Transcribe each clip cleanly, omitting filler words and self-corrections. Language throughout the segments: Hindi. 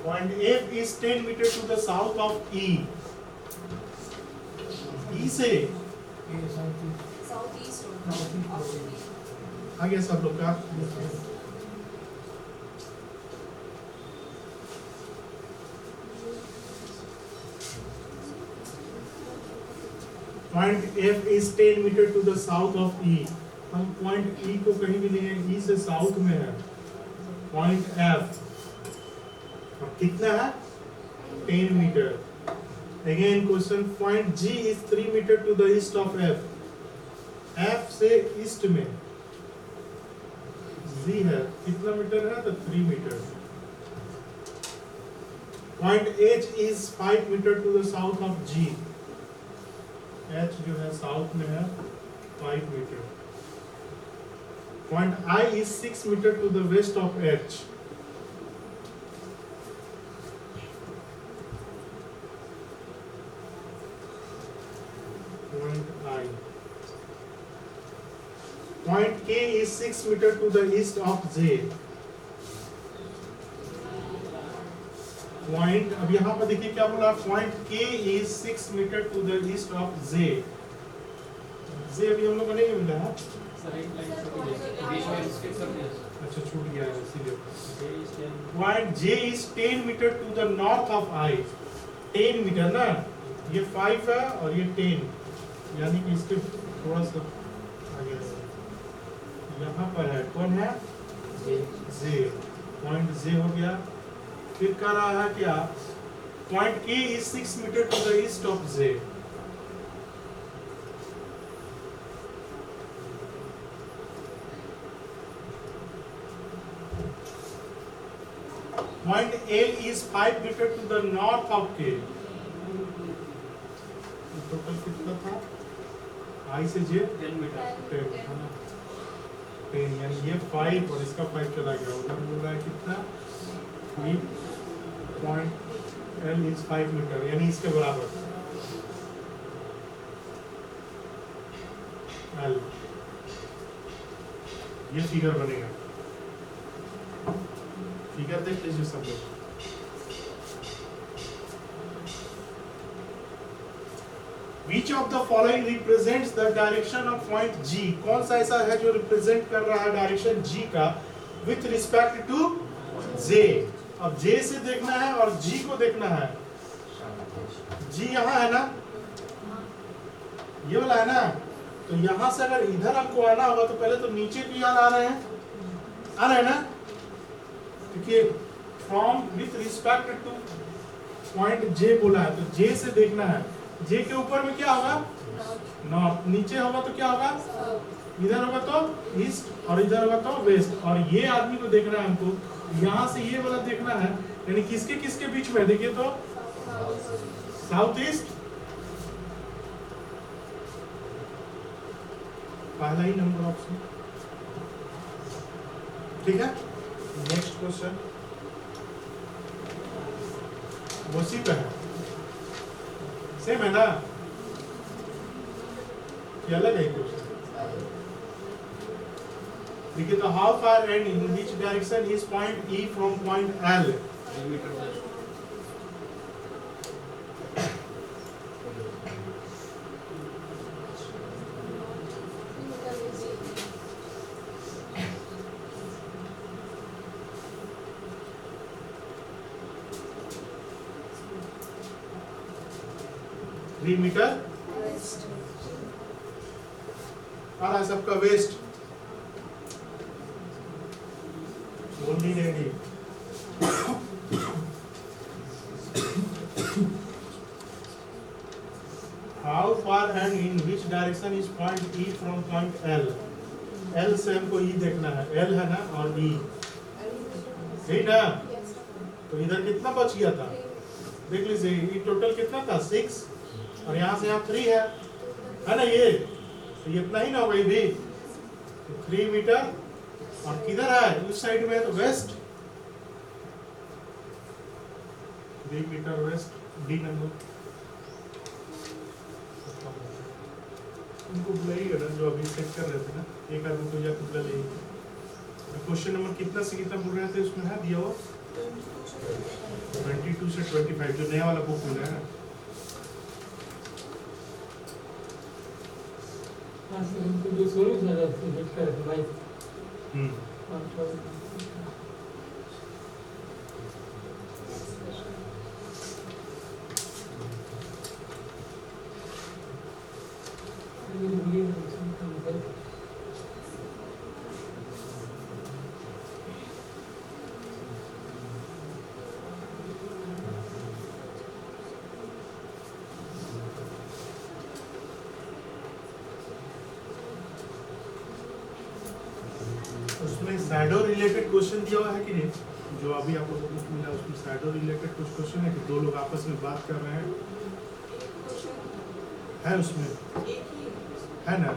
Point F is 10 meter to the south of E. E से साउथ ईस्ट आगे सब लोग का Point F is 10 meter to the south of E. हम पॉइंट E को कहीं भी नहीं है, E से साउथ में है पॉइंट F. अब कितना है 10 metre. Again question, point G is 3 meter to the east of F. F से ईस्ट में G है, कितना मीटर है तो 3 metre. Point H is 5 meter to the south of G. H जो है साउथ में है 5 metre. Point I is 6 meter to the west of H. Point I. Point K is 6 meter to the east of J. Point अब यहाँ पर देखिए क्या बोला, point K is 6 meter to the east of J. J अभी हम लोग को नहीं मिला है. अच्छा छूट गया है इसीलिए. Point J is 10 meter to the north of I. 10 metre ना, ये 5 है और ये 10, यानी कि इसके थोड़ा सा आगे यहाँ पर है. कौन है J. पॉइंट J हो गया. फिर कह रहा है क्या, point K is 6 meter to the east of J. Point L is 5 meter to the north of K. Total कितना था, I से J 10 मीटर. 10 यानी ये 5 और इसका 5 चला गया. उधर बोल रहा है कितना, पॉइंट L is 5 मीटर यानी इसके बराबर L. ये फिगर बनेगा. फिगर देख लीजिए सब लोग. Which of the following represents the direction of point G? कौन सा ऐसा है जो रिप्रेजेंट कर रहा है डायरेक्शन G का with respect to J? अब J से देखना है और G को देखना है. G यहाँ है ना, ये वाला है ना, तो यहाँ से अगर इधर आपको आना होगा तो पहले तो नीचे की याद आ रहे हैं, आ रहे हैं ना, क्योंकि from with respect two point J बोला है, तो J से देखना है. J के ऊपर में क्या होगा नॉर्थ, नीचे होगा तो क्या होगा, इधर होगा तो ईस्ट और इधर होगा तो वेस्ट. और ये आदमी को देखना है हमको, यहाँ से ये वाला देखना है, यानी किसके किसके बीच में, देखिए तो साउथ ईस्ट, पहला ही नंबर ऑप्शन. ठीक है. नेक्स्ट क्वेश्चन उसी पे है, सेम है ना, ये अलग है क्वेश्चन. देखिए तो how far and in which direction is point E from point L. 3 metre. 3 metre. आ रहा है सबका west. Only ready. How far and in which direction is point E from point L. L से हमको E देखना है, L है ना और E, ठीक है. तो इधर कितना बच गया था, देख लीजिए. ये टोटल कितना था 6 और यहाँ से यहाँ 3 है ना, ये तो ये इतना ही ना होगा ये भी. तो 3 मीटर और किधर है, उस साइड में तो west. 3 metre west, D number. उनको बुलाइएगा ना जो अभी चेक कर रहे थे ना, एक आदमी को जाकर बुला लीजिए. क्वेश्चन नंबर कितना से कितना बोल रहे थे उसमें है दिया हुआ 22 से 25 जो नया वाला बुक मिला है ना। उसमें शैडो रिलेटेड क्वेश्चन दिया हुआ है कि नहीं, जो अभी आप लोगों को मिला उसमें शैडो रिलेटेड कुछ क्वेश्चन है कि दो लोग आपस में बात कर रहे हैं, है उसमें है ना,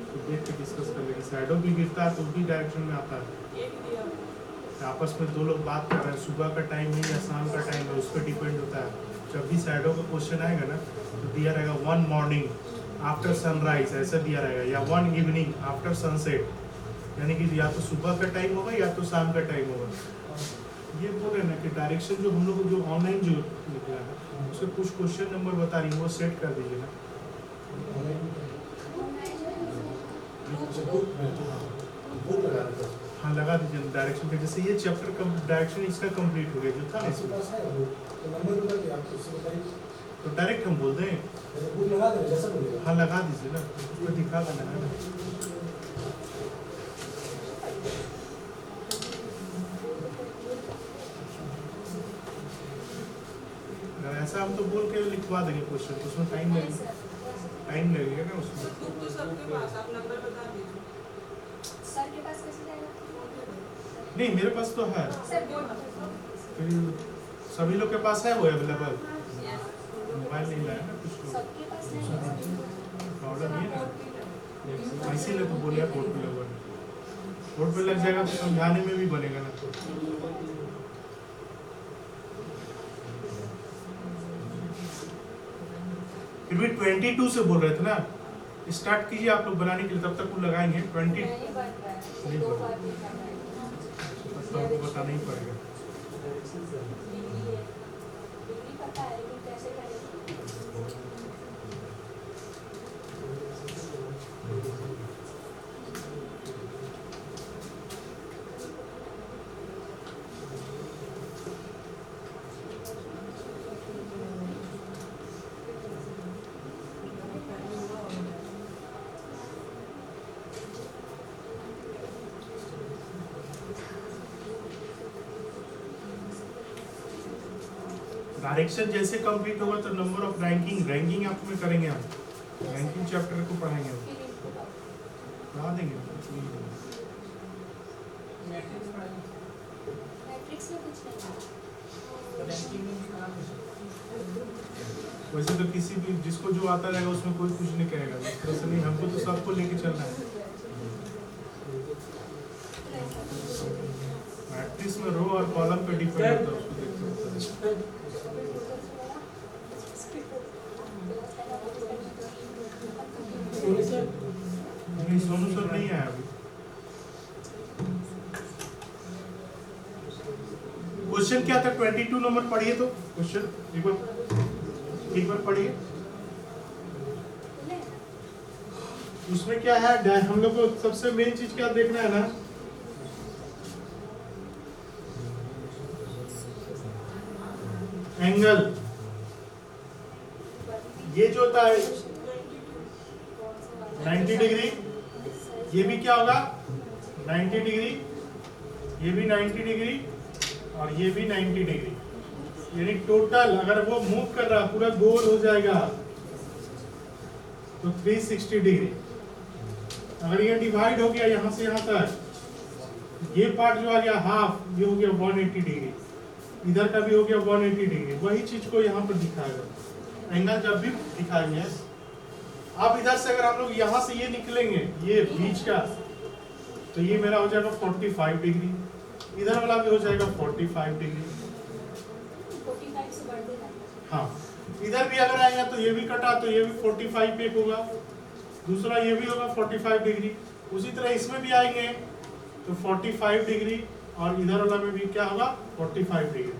तो देख के डिस्कस कर लेंगे। शैडो भी गिरता है तो भी डायरेक्शन में आता है, आपस में दो लोग बात कर रहे हैं, सुबह का टाइम है या शाम का टाइम है उस पर डिपेंड होता है। जब भी शैडो का क्वेश्चन आएगा ना तो दिया रहेगा 1 मॉर्निंग आफ्टर सनराइज ऐसा दिया रहेगा, या 1 इवनिंग आफ्टर सनसेट, यानी कि या तो सुबह का टाइम होगा या तो शाम का टाइम होगा। ये बोल रहे ना कि डायरेक्शन जो हम लोग जो ऑनलाइन जो निकला है उसके कुछ क्वेश्चन नंबर बता रही है वो सेट कर दीजिए ना। हाँ लगा दीजिए डायरेक्शन पे, जैसे ये चैप्टर का डायरेक्शन इसका कंप्लीट हो गया जो था इसमें, तो डायरेक्ट हम बोल दें। हाँ लगा दीजिए ना, उसमें दिखा देना है ना। ऐसा हम तो बोल के लिखवा देंगे क्वेश्चन, तो उसमें टाइम लगेगा ना उसमें। तो सबके पास आप नंबर बता दीजिए। सर के पास कैसे जाएगा? नहीं मेरे पास तो है, सर बोर्ड सभी लोग के पास है वो अवेलेबल। मोबाइल नहीं लाया ना कुछ लोग, सबके पास नहीं ऑर्डर नहीं है ना, इसीलिए तो बोलिए बोर्ड पे लगा, बोर्ड पे लग जाएगा तो समझाने में भी बनेगा ना। तो फिर भी 22 से बोल रहे थे ना, स्टार्ट कीजिए आप लोग बनाने के लिए, तब तक वो लगाएंगे 20 नहीं बन रहा है, 2 बार लिखा है। तो आपको बताना ही पड़ेगा। डिग्री पता है लेकिन कैसे करेंगे? डायरेक्शन जैसे कंप्लीट होगा तो नंबर ऑफ रैंकिंग आप में करेंगे, हम रैंकिंग चैप्टर को पढ़ाएंगे, हम पढ़ा देंगे। मैट्रिक्स में कुछ नहीं है। वैसे तो किसी भी जिसको जो आता रहेगा उसमें कोई कुछ नहीं कहेगा, इस तरह से नहीं, हमको तो सबको लेके चलना है। मैट्रिक्स में रो और कॉलम पे डिपेंड होता है, उसको देखते होता है। नहीं सोनू सर नहीं आया अभी। क्वेश्चन क्या था 22 नंबर पढ़िए, तो क्वेश्चन एक बार पढ़िए। उसमें क्या है, हम लोग को सबसे मेन चीज क्या देखना है ना, एंगल। ये जो होता है 90 डिग्री, ये भी क्या होगा 90 डिग्री, ये भी 90 डिग्री और ये भी 90 डिग्री, यानी टोटल अगर वो मूव कर रहा पूरा गोल हो जाएगा तो 360 डिग्री। अगर ये डिवाइड हो गया यहाँ से यहाँ तक, ये पार्ट जो आ गया हाफ, ये हो गया 180 डिग्री, इधर का भी हो गया 180 डिग्री। वही चीज को यहाँ पर दिखाएगा एंगल जब भी दिखाएंगे। अब इधर से अगर हम लोग यहाँ से ये निकलेंगे, ये बीच का, तो ये मेरा हो जाएगा 45 डिग्री, इधर वाला भी हो जाएगा 45 डिग्री। 45 से बढ़ देगा। हाँ, इधर भी अगर आएगा तो ये भी कटा तो ये भी 45 पे होगा, दूसरा ये भी होगा 45 डिग्री। उसी तरह इसमें भी आएंगे तो 45 डिग्री और इधर वाला में भी क्या होगा 45 डिग्री।